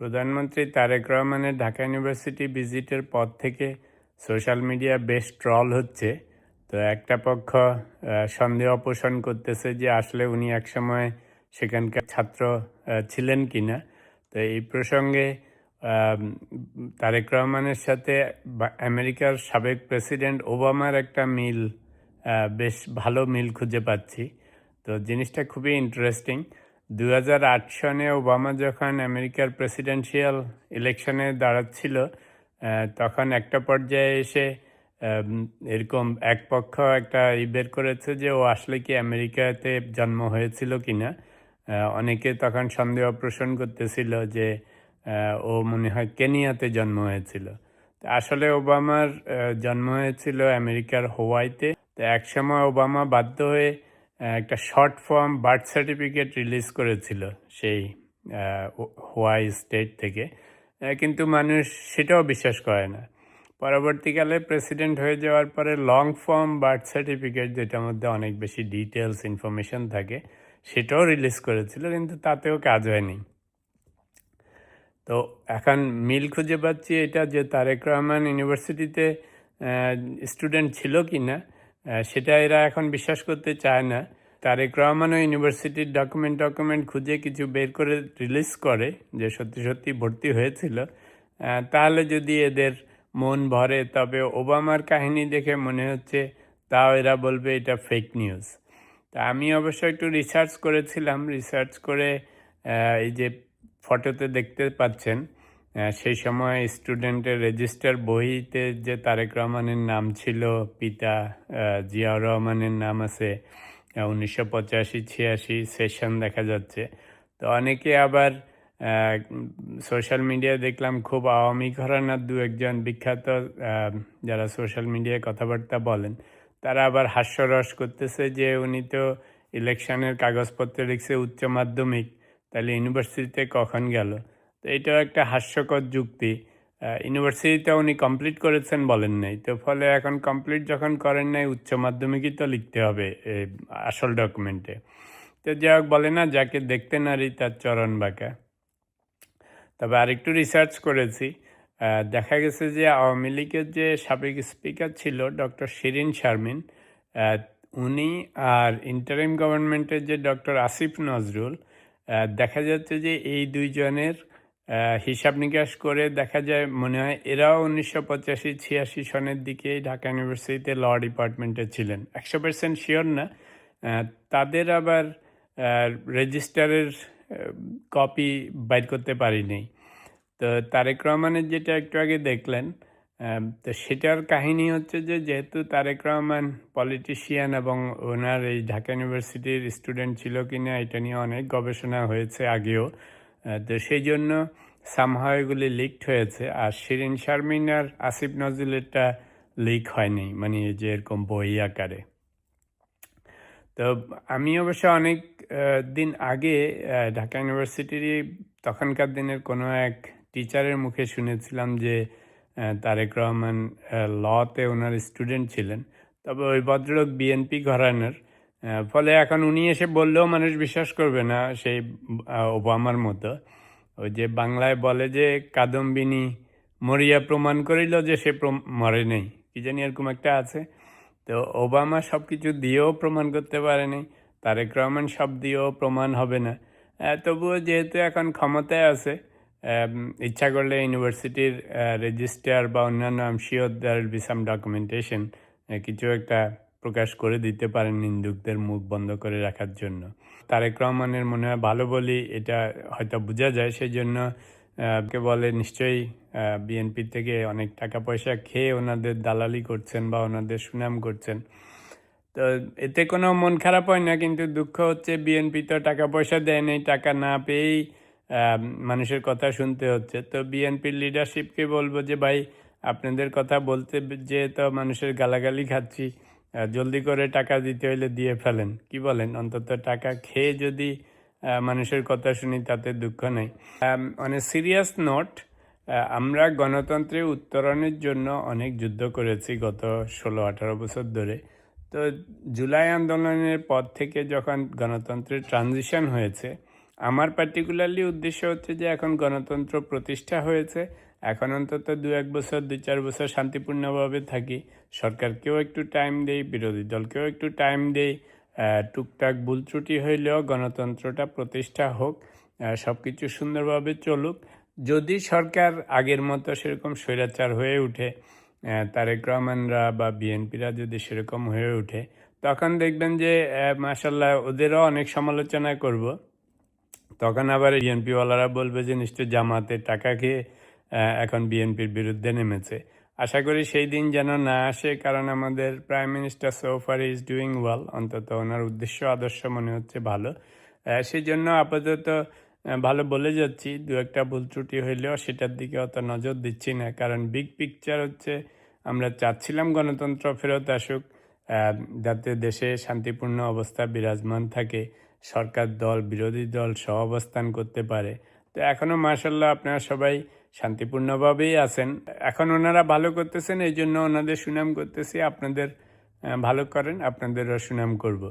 প্রধানমন্ত্রী তারেক রহমানের ঢাকা ইউনিভার্সিটি ভিজিটের পর থেকে সোশ্যাল মিডিয়া বেশ ট্রল হচ্ছে। তো একটা পক্ষ সন্দেহ পোষণ করতেছে যে আসলে উনি একসময় সেখানকার ছাত্র ছিলেন কিনা। তো এই প্রসঙ্গে আম, তারেক রহমানের সাথে আমেরিকার সাবেক প্রেসিডেন্ট ওবামার একটা মিল, বেশ ভালো মিল খুঁজে পাচ্ছি। তো জিনিসটা খুবই ইন্টারেস্টিং। 2008 সনে ওবামা যখন আমেরিকার প্রেসিডেন্সিয়াল ইলেকশনে দাঁড়াচ্ছিল, তখন একটা পর্যায়ে এসে আম, এরকম এক পক্ষ একটা বের করেছে যে ও আসলে কি আমেরিকাতে জন্ম হয়েছিল কিনা। অনেকে তখন সন্দেহ পোষণ করতেছিল যে ও মনে হয় কেনিয়াতে জন্ম হয়েছিল। তো আসলে ওবামার জন্ম হয়েছিল আমেরিকার হাওয়াইতে। তো একসময় ওবামা বাধ্য হয়ে একটা short form birth certificate release করেছিল সেই হাওয়াই স্টেট থেকে। কিন্তু মানুষ সেটাও বিশ্বাস করে না। পরবর্তীকালে প্রেসিডেন্ট হয়ে যাওয়ার পরে লং ফর্ম বার্থ সার্টিফিকেট, যেটার মধ্যে অনেক বেশি ডিটেলস ইনফরমেশন থাকে, সেটাও রিলিজ করেছিল, কিন্তু তাতেও কাজ হয়নি। তো এখন মিল খুঁজে পাচ্ছি এটা যে তারেক রহমান ইউনিভার্সিটিতে স্টুডেন্ট ছিল কি না, সেটা এরা এখন বিশ্বাস করতে চায় না। তারেক রহমানও ইউনিভার্সিটির ডকুমেন্ট খুঁজে কিছু বের করে রিলিজ করে যে সত্যি সত্যি ভর্তি হয়েছিল, তাহলে যদি এদের মন ভরে। তবে ওবামার কাহিনী দেখে মনে হচ্ছে তাও এরা বলবে এটা ফেক নিউজ। তা আমি অবশ্য একটু রিসার্চ করেছিলাম। রিসার্চ করে এই যে ফটোতে দেখতে পাচ্ছেন, সেই সময় স্টুডেন্টের রেজিস্টার বইতে যে তারেক রহমানের নাম ছিল, পিতা জিয়াউর রহমানের নাম আছে, 1985-86 সেশন দেখা যাচ্ছে। তো অনেকে আবার সোশ্যাল মিডিয়ায় দেখলাম খুব আওয়ামী ঘরানার দু একজন বিখ্যাত যারা সোশ্যাল মিডিয়ায় কথাবার্তা বলেন, তারা আবার হাস্যরস করতেছে যে উনি তো ইলেকশনের কাগজপত্র লিখছে উচ্চ মাধ্যমিক, তাহলে ইউনিভার্সিটিতে কখন গেল। তো এটাও একটা হাস্যকর যুক্তি। ইউনিভার্সিটিতে উনি কমপ্লিট করেছেন বলেন নাই, তো ফলে এখন কমপ্লিট যখন করেন নাই, উচ্চ মাধ্যমিকই তো লিখতে হবে আসল ডকুমেন্টে। তো যা হোক, বলে না যাকে দেখতে নারী তার চরণ বাঁকা। তবে আরেকটু রিসার্চ করেছি, দেখা গেছে যে আওয়ামী লীগের যে সাবেক স্পিকার ছিল ডক্টর শিরিন শারমিন, উনি আর ইন্টারিম গভর্নমেন্টের যে ডক্টর আসিফ নজরুল, দেখা যাচ্ছে যে এই দুইজনের হিসাব নিকাশ করে দেখা যায় মনে হয় এরাও 1985-86 সনের দিকে ঢাকা ইউনিভার্সিটিতে ল ডিপার্টমেন্টে ছিলেন। 100% শিওর না। তাদের আবার রেজিস্টারের কপি বাইর করতে পারিনি। তো তারেক রহমানের যেটা একটু আগে দেখলেন, তো সেটার কাহিনী হচ্ছে যে যেহেতু তারেক রহমান পলিটিশিয়ান এবং ওনার এই ঢাকা ইউনিভার্সিটির স্টুডেন্ট ছিল কিনা এটা নিয়ে অনেক গবেষণা হয়েছে আগেও। তো সেই জন্য সামহাও এগুলি লিকড হয়েছে। আর শিরিন শারমিন আর আসিফ নজরুলেরটা লিক হয়নি, মানে যে এরকম বই আকারে। তো আমি অবশ্য অনেক দিন আগে ঢাকা ইউনিভার্সিটির তখনকার দিনের কোনো এক টিচারের মুখে শুনেছিলাম যে তারেক রহমান লতে ওনার স্টুডেন্ট ছিলেন। তবে ওই ভদ্রলোক বিএনপি ঘরানার, ফলে এখন উনি এসে বললেও মানুষ বিশ্বাস করবে না, সেই ওবামার মতো। ওই যে বাংলায় বলে যে কাদম্বিনী মরিয়া প্রমাণ করিল যে সে মরে নেই, কি জানি এরকম একটা আছে। তো ওবামা সব কিছু দিয়েও প্রমাণ করতে পারেনি, তারেক রহমান সব দিয়েও প্রমাণ হবে না। তবুও যেহেতু এখন ক্ষমতায় আছে, ইচ্ছা করলে ইউনিভার্সিটির রেজিস্ট্রার বা অন্যান্য I am sure there will be some documentation, কিছু একটা প্রকাশ করে দিতে পারেন নিন্দুকদের মুখ বন্ধ করে রাখার জন্য। তারেক রহমানের মনে হয় ভালো বলি এটা হয়তো বোঝা যায়, সেই জন্য কে বলে নিশ্চয়ই বিএনপি থেকে অনেক টাকা পয়সা খেয়ে ওনাদের দালালি করছেন বা ওনাদের সুনাম করছেন। তো এতে কোনো মন খারাপ হয় না, কিন্তু দুঃখ হচ্ছে বিএনপি তো টাকা পয়সা দেয় নাই, টাকা না পেয়েই মানুষের কথা শুনতে হচ্ছে। তো বিএনপির লিডারশিপকে বলবো যে ভাই, আপনাদের কথা বলতে যে তো মানুষের গালাগালি খাচ্ছি, জলদি করে টাকা দিতে হইলে দিয়ে ফেলেন, কি বলেন? অন্তত টাকা খেয়ে যদি মানুষের কথা শুনি তাতে দুঃখ নেই। অন এ সিরিয়াস নোট, আমরা গণতন্ত্রের উত্তরণের জন্য অনেক যুদ্ধ করেছি গত 16-18 বছর ধরে। তো জুলাই আন্দোলনের পর থেকে যখন গণতন্ত্রের ট্রানজিশন হয়েছে, আমার পার্টিকুলারলি উদ্দেশ্য হচ্ছে যে এখন গণতন্ত্র প্রতিষ্ঠা হয়েছে, এখন অন্তত 2-1 বছর 2-4 বছর শান্তিপূর্ণভাবে থাকি, সরকারকেও একটু টাইম দেই, বিরোধী দলকেও একটু টাইম দেই, টুকটাক ভুল ত্রুটি হইলেও গণতন্ত্রটা প্রতিষ্ঠা হোক, সব কিছু সুন্দরভাবে চলুক। যদি সরকার আগের মতো সেরকম স্বৈরাচার হয়ে ওঠে, তারেক রহমানরা বা বিএনপিরা যদি সেরকম হয়ে ওঠে, তখন দেখবেন যে মাশাল্লাহ ওদেরও অনেক সমালোচনা করব। তখন আবার বিএনপিওয়ালারা বলবে যে নিশ্চয় জামাতের টাকা খেয়ে এখন বিএনপির বিরুদ্ধে নেমেছে। আশা করি সেই দিন যেন না আসে, কারণ আমাদের প্রাইম মিনিস্টার সোফার ইজ ডুইং ওয়েল, অন্তত ওনার উদ্দেশ্য আদর্শ মনে হচ্ছে ভালো। সেই জন্য আপাতত ভালো বলে যাচ্ছি, দু একটা ভুল ত্রুটি হইলেও সেটার দিকে অত নজর দিচ্ছি না, কারণ বিগ পিকচার হচ্ছে আমরা চাচ্ছিলাম গণতন্ত্র ফেরত আসুক, যাতে দেশে শান্তিপূর্ণ অবস্থা বিরাজমান থাকে, সরকার দল বিরোধী দল সহ অবস্থান করতে পারে। তো এখনও মার্শাল্লাহ আপনারা সবাই শান্তিপূর্ণভাবেই আছেন। এখন ওনারা ভালো করতেছেন, এই জন্য ওনাদের সুনাম করতেছি। আপনাদের ভালো করেন, আপনাদেরও সুনাম করব।